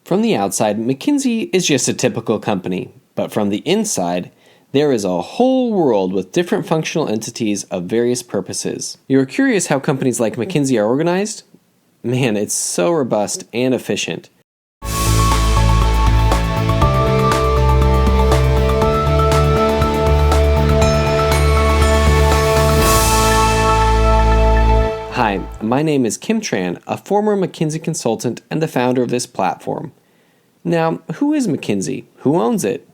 From the outside, McKinsey is just a typical company, but from the inside, there is a whole world with different functional entities of various purposes. You're curious how companies like McKinsey are organized? Man, it's so robust and efficient. Hi, my name is Kim Tran, a former McKinsey consultant and the founder of this platform. Now, who is McKinsey? Who owns it?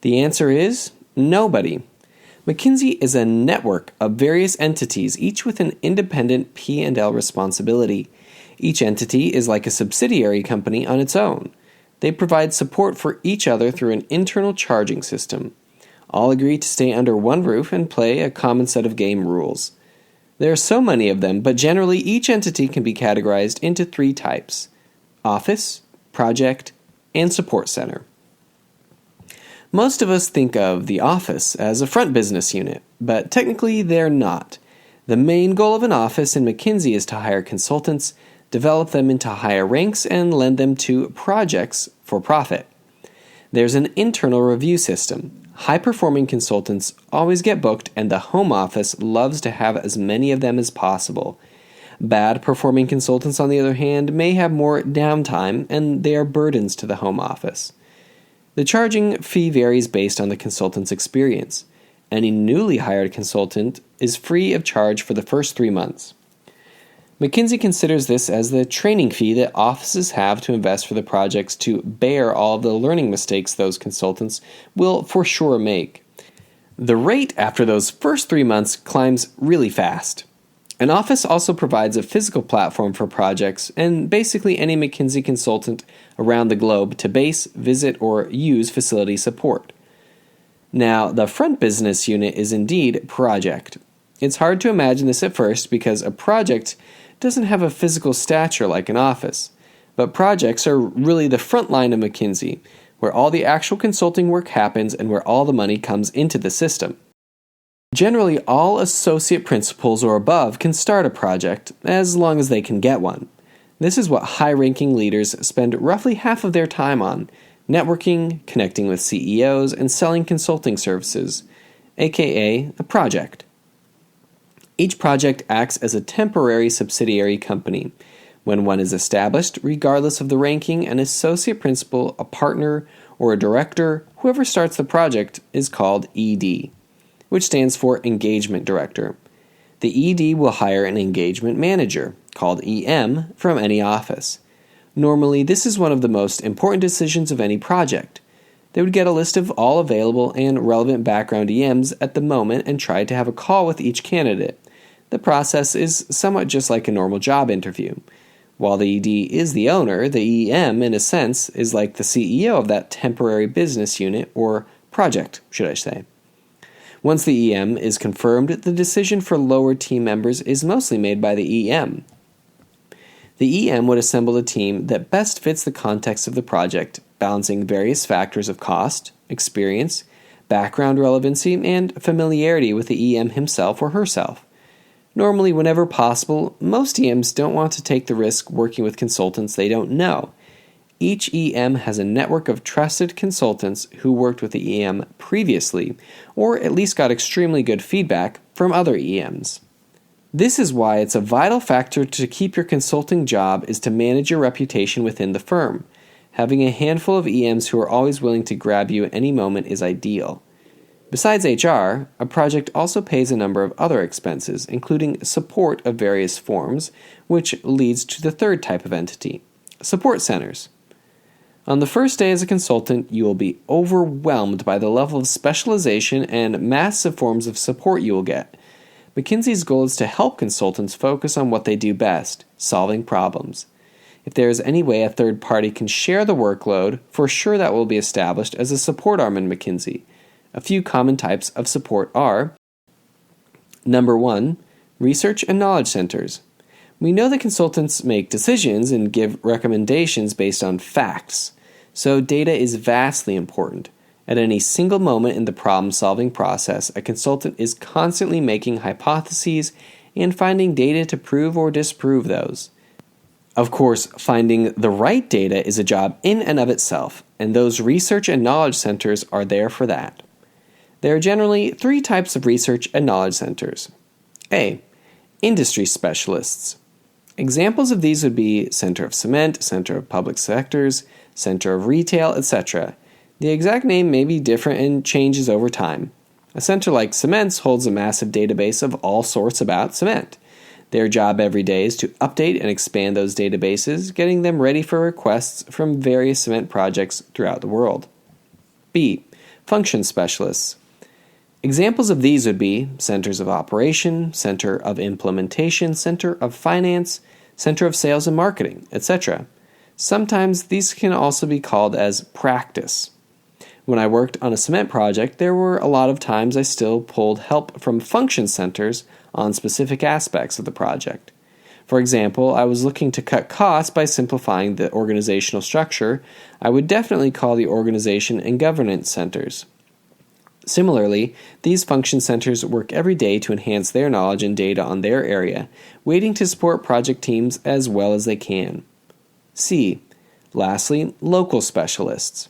The answer is nobody. McKinsey is a network of various entities, each with an independent P&L responsibility. Each entity is like a subsidiary company on its own. They provide support for each other through an internal charging system. All agree to stay under one roof and play a common set of game rules. There are so many of them, but generally each entity can be categorized into three types: office, project, and support center. Most of us think of the office as a front business unit, but technically they're not. The main goal of an office in McKinsey is to hire consultants, develop them into higher ranks, and lend them to projects for profit. There's an internal review system. High-performing consultants always get booked, and the home office loves to have as many of them as possible. Bad-performing consultants, on the other hand, may have more downtime, and they are burdens to the home office. The charging fee varies based on the consultant's experience. Any newly hired consultant is free of charge for the first 3 months. McKinsey considers this as the training fee that offices have to invest for the projects to bear all of the learning mistakes those consultants will for sure make. The rate after those first 3 months climbs really fast. An office also provides a physical platform for projects and basically any McKinsey consultant around the globe to base, visit, or use facility support. Now, the front business unit is indeed project. It's hard to imagine this at first because a project doesn't have a physical stature like an office, but projects are really the front line of McKinsey, where all the actual consulting work happens and where all the money comes into the system. Generally, all associate principals or above can start a project, as long as they can get one. This is what high-ranking leaders spend roughly half of their time on: networking, connecting with CEOs, and selling consulting services, aka a project. Each project acts as a temporary subsidiary company. When one is established, regardless of the ranking, an associate principal, a partner, or a director, whoever starts the project is called ED, which stands for Engagement Director. The ED will hire an engagement manager, called EM, from any office. Normally, this is one of the most important decisions of any project. They would get a list of all available and relevant background EMs at the moment and try to have a call with each candidate. The process is somewhat just like a normal job interview. While the ED is the owner, the EM, in a sense, is like the CEO of that temporary business unit, or project, should I say. Once the EM is confirmed, the decision for lower team members is mostly made by the EM. The EM would assemble a team that best fits the context of the project, balancing various factors of cost, experience, background relevancy, and familiarity with the EM himself or herself. Normally, whenever possible, most EMs don't want to take the risk working with consultants they don't know. Each EM has a network of trusted consultants who worked with the EM previously, or at least got extremely good feedback from other EMs. This is why it's a vital factor to keep your consulting job is to manage your reputation within the firm. Having a handful of EMs who are always willing to grab you at any moment is ideal. Besides HR, a project also pays a number of other expenses, including support of various forms, which leads to the third type of entity, support centers. On the first day as a consultant, you will be overwhelmed by the level of specialization and massive forms of support you will get. McKinsey's goal is to help consultants focus on what they do best, solving problems. If there is any way a third party can share the workload, for sure that will be established as a support arm in McKinsey. A few common types of support are: number 1, research and knowledge centers. We know that consultants make decisions and give recommendations based on facts, so data is vastly important. At any single moment in the problem-solving process, a consultant is constantly making hypotheses and finding data to prove or disprove those. Of course, finding the right data is a job in and of itself, and those research and knowledge centers are there for that. There are generally 3 types of research and knowledge centers. A. Industry specialists. Examples of these would be Center of Cement, Center of Public Sectors, Center of Retail, etc. The exact name may be different and changes over time. A center like Cements holds a massive database of all sorts about cement. Their job every day is to update and expand those databases, getting them ready for requests from various cement projects throughout the world. B. Function specialists. Examples of these would be Centers of Operation, Center of Implementation, Center of Finance, Center of Sales and Marketing, etc. Sometimes these can also be called as practice. When I worked on a cement project, there were a lot of times I still pulled help from function centers on specific aspects of the project. For example, I was looking to cut costs by simplifying the organizational structure. I would definitely call the organization and governance centers. Similarly, these function centers work every day to enhance their knowledge and data on their area, waiting to support project teams as well as they can. C. Lastly, local specialists.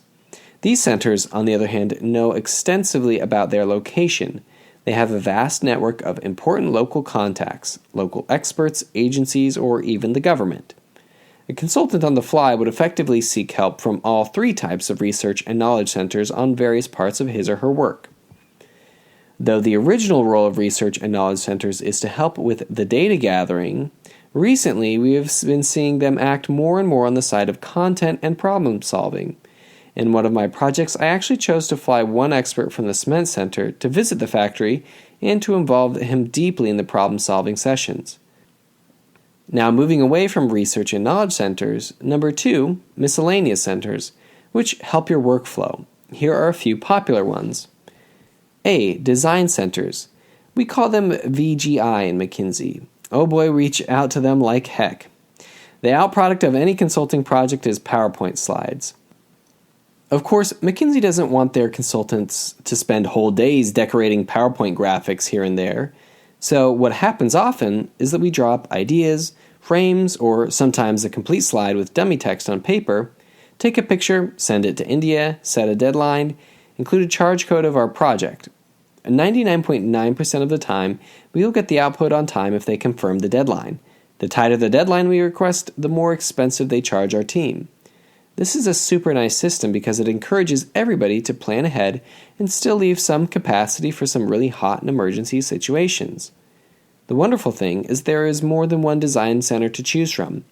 These centers, on the other hand, know extensively about their location. They have a vast network of important local contacts, local experts, agencies, or even the government. A consultant on the fly would effectively seek help from all 3 types of research and knowledge centers on various parts of his or her work. Though the original role of research and knowledge centers is to help with the data gathering, recently we have been seeing them act more and more on the side of content and problem solving. In one of my projects, I actually chose to fly one expert from the cement center to visit the factory and to involve him deeply in the problem-solving sessions. Now, moving away from research and knowledge centers, number 2, miscellaneous centers, which help your workflow. Here are a few popular ones. A. Design centers. We call them VGI in McKinsey. Oh boy, reach out to them like heck. The outproduct of any consulting project is PowerPoint slides. Of course, McKinsey doesn't want their consultants to spend whole days decorating PowerPoint graphics here and there. So what happens often is that we drop ideas, frames, or sometimes a complete slide with dummy text on paper, take a picture, send it to India, set a deadline, include a charge code of our project. 99.9% of the time, we will get the output on time if they confirm the deadline. The tighter the deadline we request, the more expensive they charge our team. This is a super nice system because it encourages everybody to plan ahead and still leave some capacity for some really hot and emergency situations. The wonderful thing is there is more than one design center to choose from.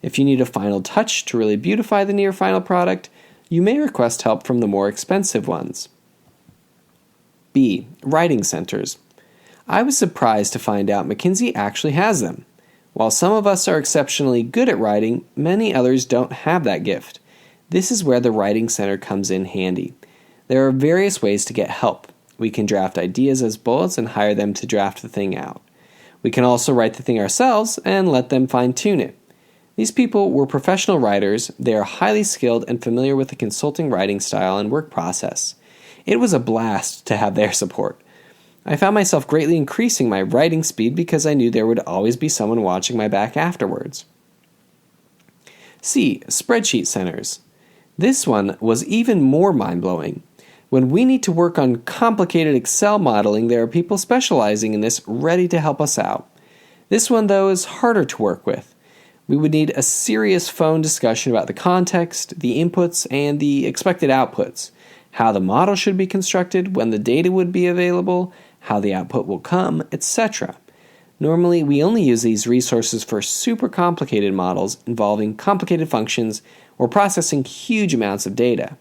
If you need a final touch to really beautify the near final product, you may request help from the more expensive ones. B. Writing centers. I was surprised to find out McKinsey actually has them. While some of us are exceptionally good at writing, many others don't have that gift. This is where the writing center comes in handy. There are various ways to get help. We can draft ideas as bullets and hire them to draft the thing out. We can also write the thing ourselves and let them fine-tune it. These people were professional writers. They are highly skilled and familiar with the consulting writing style and work process. It was a blast to have their support. I found myself greatly increasing my writing speed because I knew there would always be someone watching my back afterwards. C. Spreadsheet centers. This one was even more mind-blowing. When we need to work on complicated Excel modeling, there are people specializing in this ready to help us out. This one, though, is harder to work with. We would need a serious phone discussion about the context, the inputs, and the expected outputs, how the model should be constructed, when the data would be available, how the output will come, etc. Normally, we only use these resources for super complicated models involving complicated functions or processing huge amounts of data.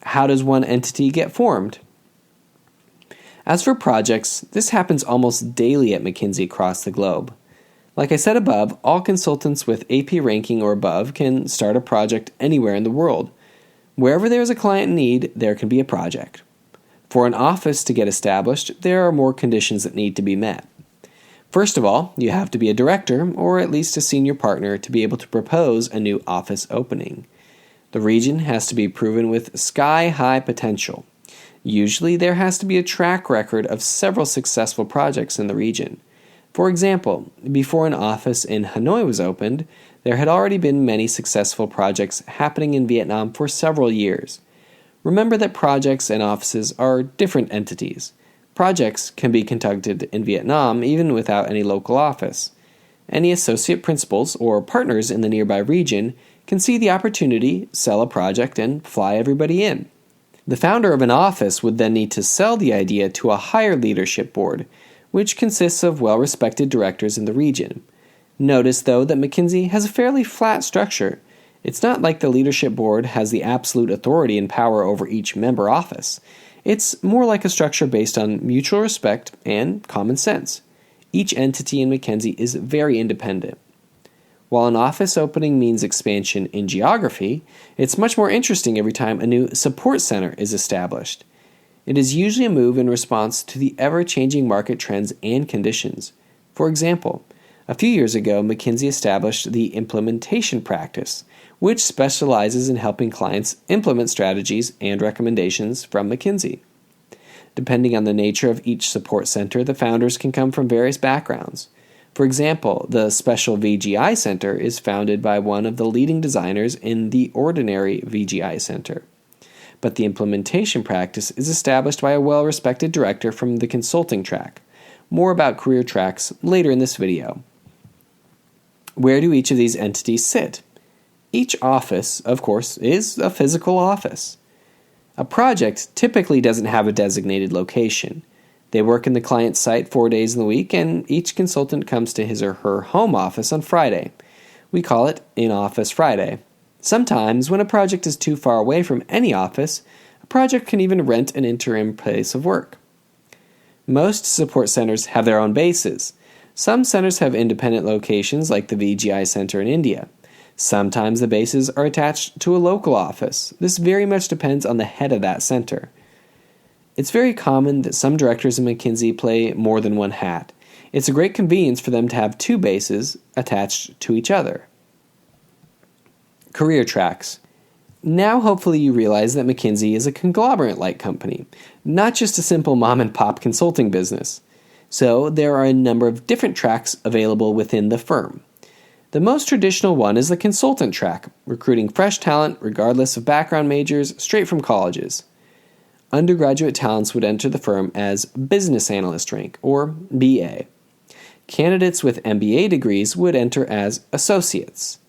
How does one entity get formed? As for projects, this happens almost daily at McKinsey across the globe. Like I said above, all consultants with AP ranking or above can start a project anywhere in the world. Wherever there is a client in need, there can be a project. For an office to get established, there are more conditions that need to be met. First of all, you have to be a director or at least a senior partner to be able to propose a new office opening. The region has to be proven with sky-high potential. Usually, there has to be a track record of several successful projects in the region. For example, before an office in Hanoi was opened, there had already been many successful projects happening in Vietnam for several years. Remember that projects and offices are different entities. Projects can be conducted in Vietnam even without any local office. Any associate principals or partners in the nearby region can see the opportunity, sell a project, and fly everybody in. The founder of an office would then need to sell the idea to a higher leadership board, which consists of well-respected directors in the region. Notice, though, that McKinsey has a fairly flat structure. It's not like the leadership board has the absolute authority and power over each member office. It's more like a structure based on mutual respect and common sense. Each entity in McKinsey is very independent. While an office opening means expansion in geography, it's much more interesting every time a new support center is established. It is usually a move in response to the ever-changing market trends and conditions. For example, a few years ago, McKinsey established the implementation practice, which specializes in helping clients implement strategies and recommendations from McKinsey. Depending on the nature of each support center, the founders can come from various backgrounds. For example, the Special VGI Center is founded by one of the leading designers in the Ordinary VGI Center. But the implementation practice is established by a well-respected director from the consulting track. More about career tracks later in this video. Where do each of these entities sit? Each office, of course, is a physical office. A project typically doesn't have a designated location. They work in the client's site 4 days in the week, and each consultant comes to his or her home office on Friday. We call it In-Office Friday. Sometimes, when a project is too far away from any office, a project can even rent an interim place of work. Most support centers have their own bases. Some centers have independent locations like the VGI Center in India. Sometimes the bases are attached to a local office. This very much depends on the head of that center. It's very common that some directors in McKinsey play more than one hat. It's a great convenience for them to have two bases attached to each other. Career tracks. Now hopefully you realize that McKinsey is a conglomerate-like company, not just a simple mom-and-pop consulting business. So there are a number of different tracks available within the firm. The most traditional one is the consultant track, recruiting fresh talent regardless of background majors straight from colleges. Undergraduate talents would enter the firm as business analyst rank, or BA. Candidates with MBA degrees would enter as associates.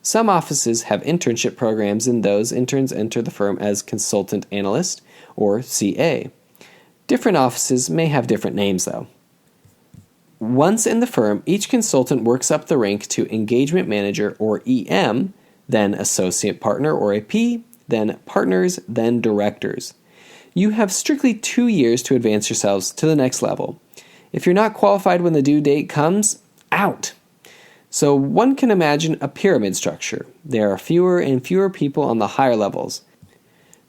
Some offices have internship programs, and those interns enter the firm as consultant analyst, or CA. Different offices may have different names, though. Once in the firm, each consultant works up the rank to engagement manager, or EM, then associate partner, or AP, then partners, then directors. You have strictly 2 years to advance yourselves to the next level. If you're not qualified when the due date comes, out! So one can imagine a pyramid structure. There are fewer and fewer people on the higher levels.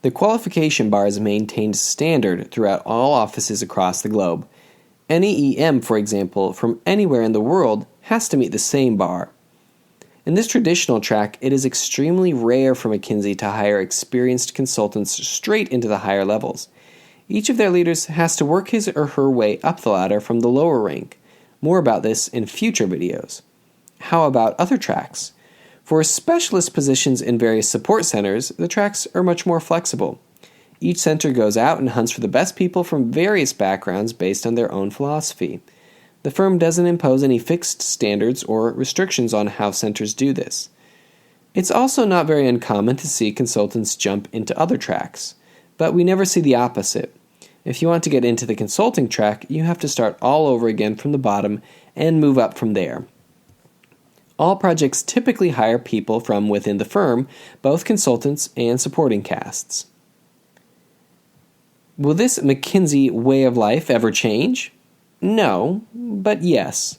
The qualification bar is maintained standard throughout all offices across the globe. Any EM, for example, from anywhere in the world has to meet the same bar. In this traditional track, it is extremely rare for McKinsey to hire experienced consultants straight into the higher levels. Each of their leaders has to work his or her way up the ladder from the lower rank. More about this in future videos. How about other tracks? For specialist positions in various support centers, the tracks are much more flexible. Each center goes out and hunts for the best people from various backgrounds based on their own philosophy. The firm doesn't impose any fixed standards or restrictions on how centers do this. It's also not very uncommon to see consultants jump into other tracks, but we never see the opposite. If you want to get into the consulting track, you have to start all over again from the bottom and move up from there. All projects typically hire people from within the firm, both consultants and supporting casts. Will this McKinsey way of life ever change? No, but yes.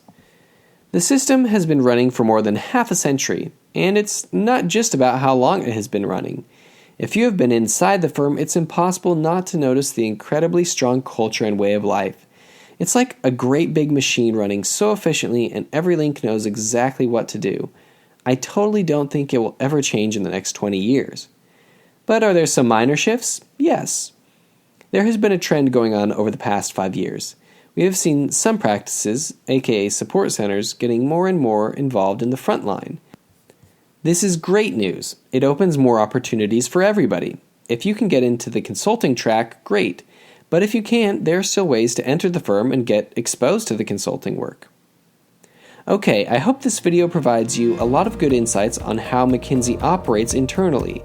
The system has been running for more than half a century, and it's not just about how long it has been running. If you have been inside the firm, it's impossible not to notice the incredibly strong culture and way of life. It's like a great big machine running so efficiently, and every link knows exactly what to do. I totally don't think it will ever change in the next 20 years. But are there some minor shifts? Yes. There has been a trend going on over the past 5 years. we have seen some practices, aka support centers, getting more and more involved in the front line. This is great news. It opens more opportunities for everybody. If you can get into the consulting track, great. But if you can't, there are still ways to enter the firm and get exposed to the consulting work. Okay, I hope this video provides you a lot of good insights on how McKinsey operates internally.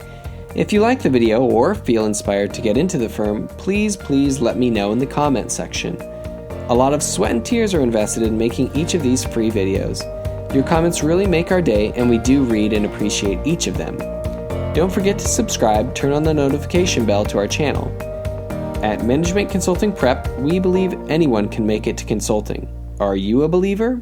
If you like the video or feel inspired to get into the firm, please let me know in the comments section. A lot of sweat and tears are invested in making each of these free videos. Your comments really make our day, and we do read and appreciate each of them. Don't forget to subscribe, turn on the notification bell to our channel. At Management Consulting Prep, we believe anyone can make it to consulting. Are you a believer?